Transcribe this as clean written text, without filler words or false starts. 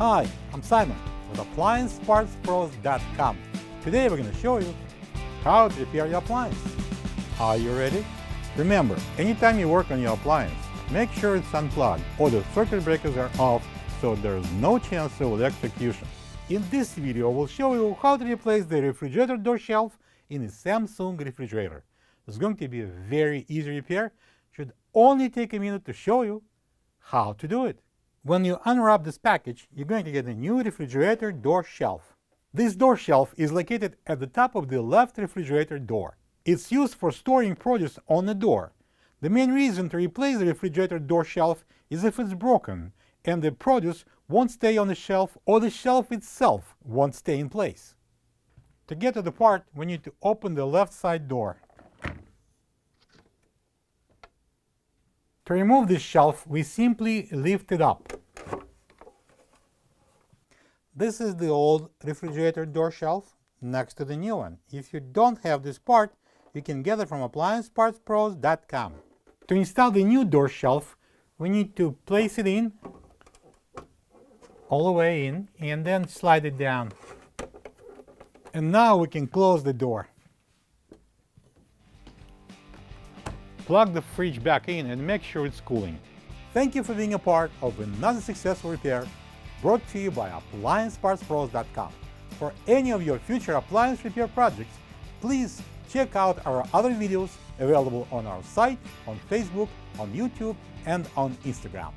Hi, I'm Simon with AppliancePartsPros.com. Today we're going to show you how to repair your appliance. Are you ready? Remember, anytime you work on your appliance, make sure it's unplugged or the circuit breakers are off so there's no chance of electrocution. In this video, we'll show you how to replace the refrigerator door shelf in a Samsung refrigerator. It's going to be a very easy repair. Should only take a minute to show you how to do it. When you unwrap this package, you're going to get a new refrigerator door shelf. This door shelf is located at the top of the left refrigerator door. It's used for storing produce on the door. The main reason to replace the refrigerator door shelf is if it's broken and the produce won't stay on the shelf or the shelf itself won't stay in place. To get to the part, we need to open the left side door. To remove this shelf, we simply lift it up. This is the old refrigerator door shelf next to the new one. If you don't have this part, you can get it from AppliancePartsPros.com. To install the new door shelf, we need to place it in, all the way in, and then slide it down. And now we can close the door. Plug the fridge back in and make sure it's cooling. Thank you for being a part of another successful repair brought to you by AppliancePartsPros.com. For any of your future appliance repair projects, please check out our other videos available on our site, on Facebook, on YouTube, and on Instagram.